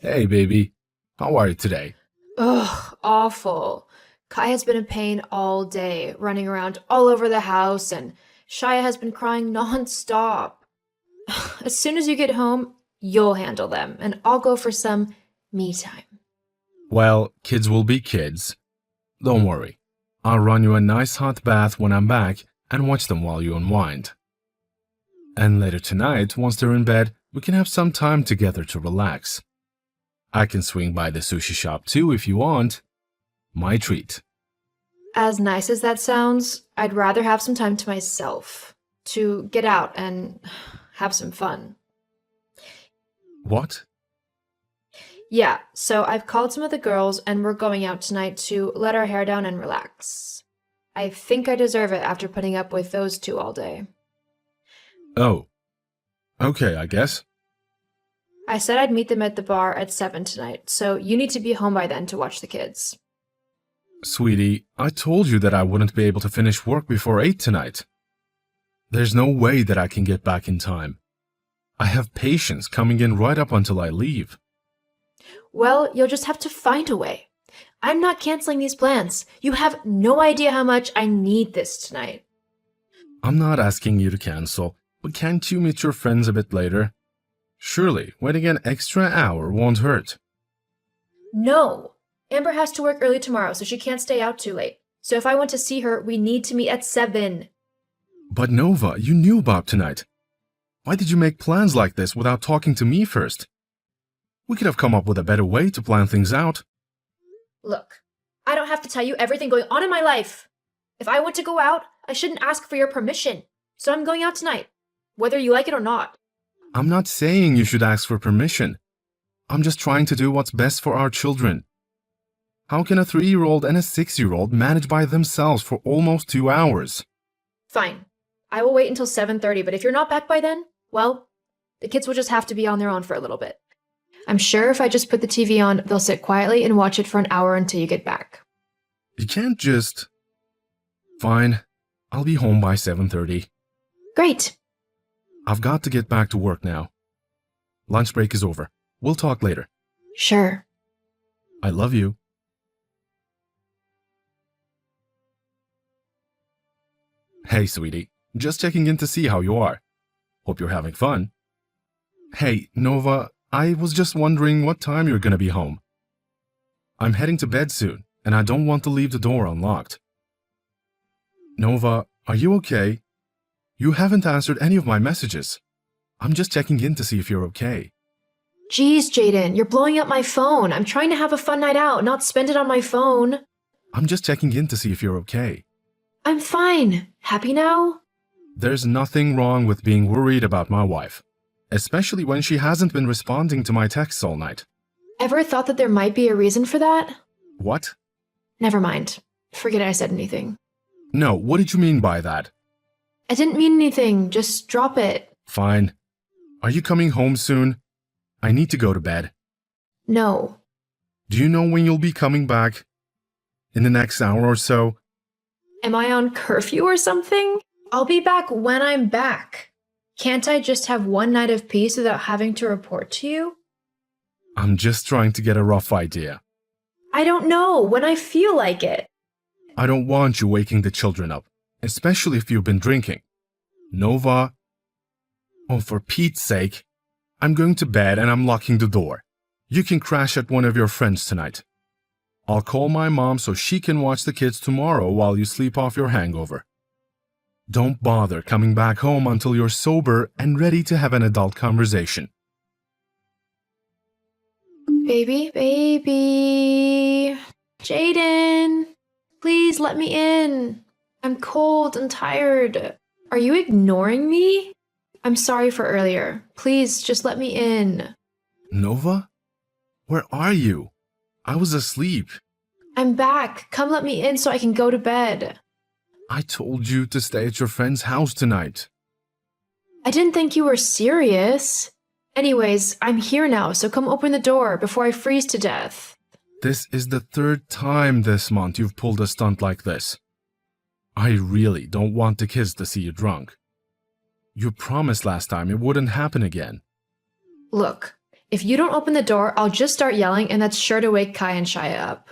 Hey, baby. How are you today? Ugh, awful. Kai has been in pain all day, running around all over the house, and Shia has been crying non-stop. As soon as you get home, you'll handle them, and I'll go for some me time. Well, kids will be kids. Don't worry. I'll run you a nice hot bath when I'm back and watch them while you unwind. And later tonight, once they're in bed, we can have some time together to relax. I can swing by the sushi shop too if you want. My treat. As nice as that sounds, I'd rather have some time to myself, to get out and have some fun. What? Yeah, so I've called some of the girls and we're going out tonight to let our hair down and relax. I think I deserve it after putting up with those two all day. Oh, okay, I guess. I said I'd meet them at the bar at 7 tonight, so you need to be home by then to watch the kids. Sweetie, I told you that I wouldn't be able to finish work before 8 tonight. There's no way that I can get back in time. I have patients coming in right up until I leave. Well, you'll just have to find a way. I'm not canceling these plans. You have no idea how much I need this tonight. I'm not asking you to cancel, but can't you meet your friends a bit later? Surely, waiting an extra hour won't hurt. No! Amber has to work early tomorrow, so she can't stay out too late. So if I want to see her, we need to meet at 7. But Nova, you knew about tonight. Why did you make plans like this without talking to me first? We could have come up with a better way to plan things out. Look, I don't have to tell you everything going on in my life. If I want to go out, I shouldn't ask for your permission. So I'm going out tonight, whether you like it or not. I'm not saying you should ask for permission. I'm just trying to do what's best for our children. How can a 3-year-old and a 6-year-old manage by themselves for almost 2 hours? Fine. I will wait until 7:30, but if you're not back by then, well, the kids will just have to be on their own for a little bit. I'm sure if I just put the TV on, they'll sit quietly and watch it for an hour until you get back. You can't just... Fine. I'll be home by 7:30. Great. I've got to get back to work now. Lunch break is over. We'll talk later. Sure. I love you. Hey, sweetie. Just checking in to see how you are. Hope you're having fun. Hey, Nova, I was just wondering what time you're gonna be home. I'm heading to bed soon, and I don't want to leave the door unlocked. Nova, are you okay? You haven't answered any of my messages. I'm just checking in to see if you're okay. Geez, Jaden, you're blowing up my phone. I'm trying to have a fun night out, not spend it on my phone. I'm just checking in to see if you're okay. I'm fine. Happy now? There's nothing wrong with being worried about my wife, especially when she hasn't been responding to my texts all night. Ever thought that there might be a reason for that? What? Never mind. Forget I said anything. No, what did you mean by that? I didn't mean anything. Just drop it. Fine. Are you coming home soon? I need to go to bed. No. Do you know when you'll be coming back? In the next hour or so? Am I on curfew or something? I'll be back when I'm back. Can't I just have one night of peace without having to report to you? I'm just trying to get a rough idea. I don't know. When I feel like it. I don't want you waking the children up, especially if you've been drinking. Nova? Oh, for Pete's sake. I'm going to bed and I'm locking the door. You can crash at one of your friends tonight. I'll call my mom so she can watch the kids tomorrow while you sleep off your hangover. Don't bother coming back home until you're sober and ready to have an adult conversation. Baby, baby. Jaden, please let me in. I'm cold and tired. Are you ignoring me? I'm sorry for earlier. Please just let me in. Nova? Where are you? I was asleep. I'm back. Come let me in so I can go to bed. I told you to stay at your friend's house tonight. I didn't think you were serious. Anyways, I'm here now, so come open the door before I freeze to death. This is the 3rd time this month you've pulled a stunt like this. I really don't want the kids to see you drunk. You promised last time it wouldn't happen again. Look, If you don't open the door, I'll just start yelling, and that's sure to wake Kai and Shia up.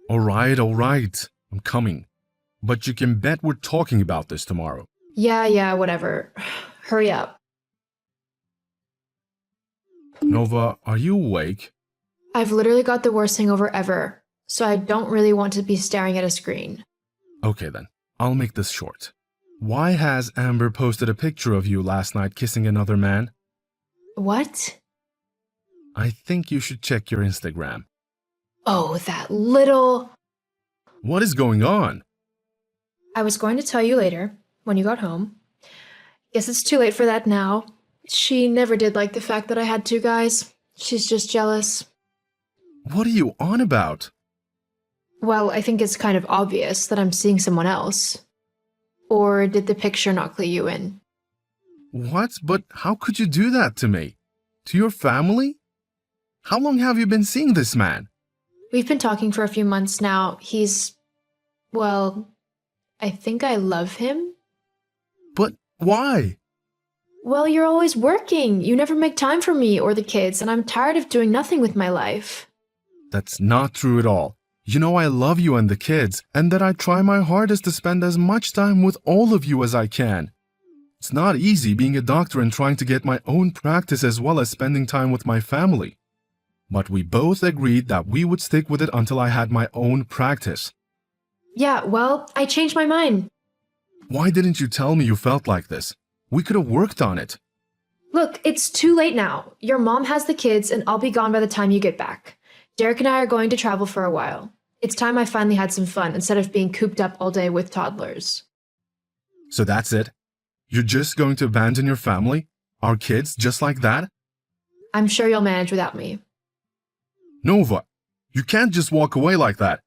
All right, all right. I'm coming. But you can bet we're talking about this tomorrow. Yeah, whatever. Hurry up. Nova, are you awake? I've literally got the worst hangover ever, so I don't really want to be staring at a screen. Okay then, I'll make this short. Why has Amber posted a picture of you last night kissing another man? What? I think you should check your Instagram. Oh, that little... What is going on? I was going to tell you later, when you got home. Guess it's too late for that now. She never did like the fact that I had two guys. She's just jealous. What are you on about? Well, I think it's kind of obvious that I'm seeing someone else. Or did the picture not clue you in? What? But how could you do that to me? To your family? How long have you been seeing this man? We've been talking for a few months now. Well, I think I love him. But why? Well, you're always working. You never make time for me or the kids, and I'm tired of doing nothing with my life. That's not true at all. You know I love you and the kids, and that I try my hardest to spend as much time with all of you as I can. It's not easy being a doctor and trying to get my own practice as well as spending time with my family. But we both agreed that we would stick with it until I had my own practice. Yeah, well, I changed my mind. Why didn't you tell me you felt like this? We could have worked on it. Look, it's too late now. Your mom has the kids, and I'll be gone by the time you get back. Derek and I are going to travel for a while. It's time I finally had some fun instead of being cooped up all day with toddlers. So that's it? You're just going to abandon your family? Our kids, just like that? I'm sure you'll manage without me. Nova, you can't just walk away like that.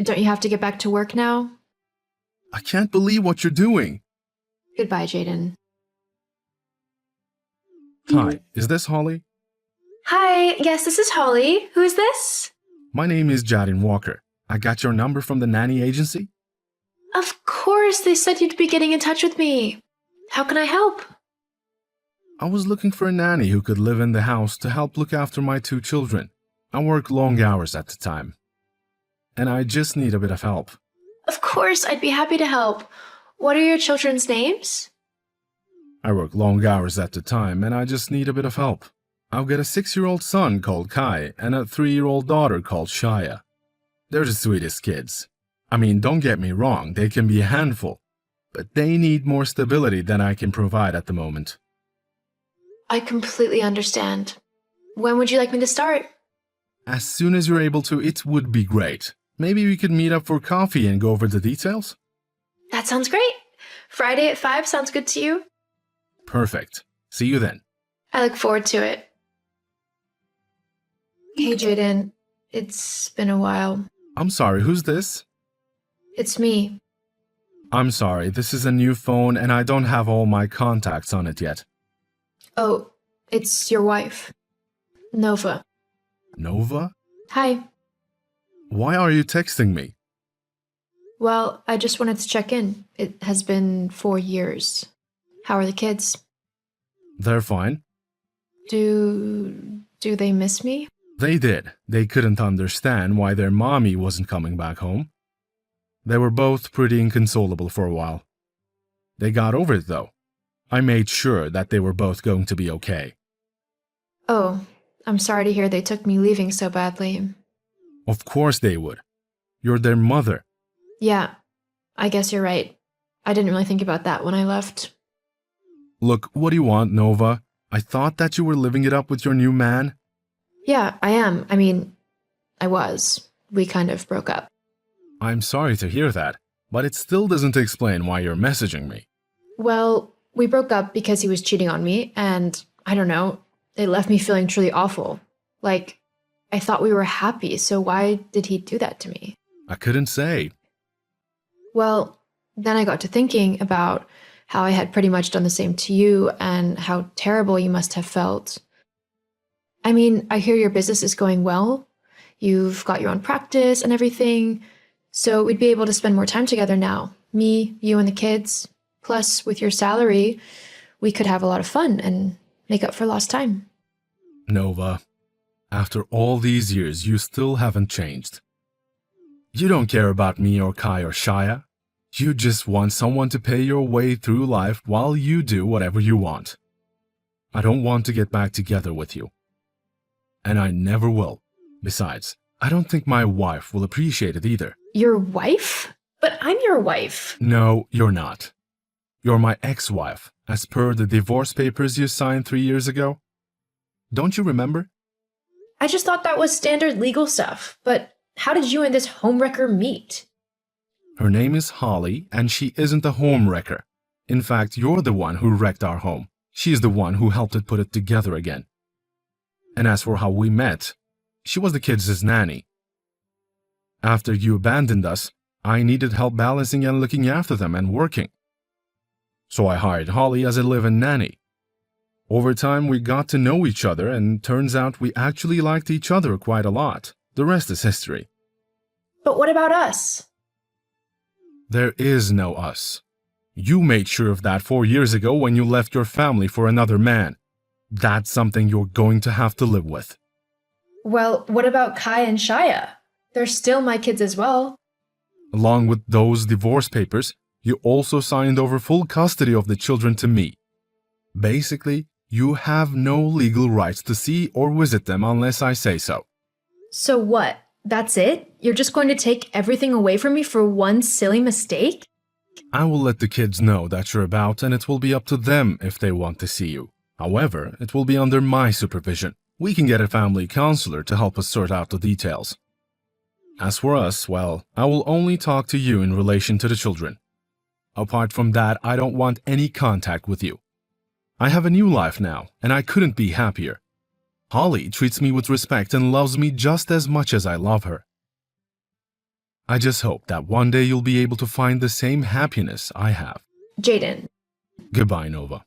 Don't you have to get back to work now? I can't believe what you're doing. Goodbye, Jaden. Hi, is this Holly? Hi, yes, this is Holly. Who is this? My name is Jadin Walker. I got your number from the nanny agency. Of course, they said you'd be getting in touch with me. How can I help? I was looking for a nanny who could live in the house to help look after my two children. I work long hours at the time. And I just need a bit of help. Of course, I'd be happy to help. What are your children's names? I work long hours at the time and I just need a bit of help. I've got a 6-year-old son called Kai and a 3-year-old daughter called Shia. They're the sweetest kids. I mean, don't get me wrong, they can be a handful, but they need more stability than I can provide at the moment. I completely understand. When would you like me to start? As soon as you're able to, it would be great. Maybe we could meet up for coffee and go over the details? That sounds great. Friday at 5 sounds good to you? Perfect. See you then. I look forward to it. Hey, Jaden. It's been a while. I'm sorry, who's this? It's me. I'm sorry, this is a new phone and I don't have all my contacts on it yet. Oh, it's your wife. Nova. Nova? Hi. Why are you texting me? Well, I just wanted to check in. It has been 4 years. How are the kids? They're fine. Do they miss me? They did. They couldn't understand why their mommy wasn't coming back home. They were both pretty inconsolable for a while. They got over it though. I made sure that they were both going to be okay. Oh, I'm sorry to hear they took me leaving so badly. Of course they would. You're their mother. Yeah, I guess you're right. I didn't really think about that when I left. Look, what do you want, Nova? I thought that you were living it up with your new man. Yeah, I am. I mean, I was. We kind of broke up. I'm sorry to hear that, but it still doesn't explain why you're messaging me. Well, we broke up because he was cheating on me, and I don't know, it left me feeling truly awful. Like, I thought we were happy, so why did he do that to me? I couldn't say. Well, then I got to thinking about how I had pretty much done the same to you and how terrible you must have felt. I mean, I hear your business is going well. You've got your own practice and everything. So we'd be able to spend more time together now. Me, you, and the kids. Plus, with your salary, we could have a lot of fun and make up for lost time. Nova, after all these years, you still haven't changed. You don't care about me or Kai or Shia. You just want someone to pay your way through life while you do whatever you want. I don't want to get back together with you. And I never will. Besides, I don't think my wife will appreciate it either. Your wife? But I'm your wife. No, you're not. You're my ex-wife, as per the divorce papers you signed 3 years ago. Don't you remember? I just thought that was standard legal stuff. But how did you and this homewrecker meet? Her name is Holly, and she isn't a home wrecker. In fact, you're the one who wrecked our home. She's the one who helped it put it together again. And as for how we met, she was the kids' nanny. After you abandoned us, I needed help balancing and looking after them and working. So I hired Holly as a live-in nanny. Over time, we got to know each other, and turns out we actually liked each other quite a lot. The rest is history. But what about us? There is no us. You made sure of that 4 years ago when you left your family for another man. That's something you're going to have to live with. Well, what about Kai and Shia? They're still my kids as well. Along with those divorce papers, you also signed over full custody of the children to me. Basically, you have no legal rights to see or visit them unless I say so. So what? That's it? You're just going to take everything away from me for one silly mistake? I will let the kids know that you're about, and it will be up to them if they want to see you. However, it will be under my supervision. We can get a family counselor to help us sort out the details. As for us, well, I will only talk to you in relation to the children. Apart from that, I don't want any contact with you. I have a new life now, and I couldn't be happier. Holly treats me with respect and loves me just as much as I love her. I just hope that one day you'll be able to find the same happiness I have. Jaden. Goodbye, Nova.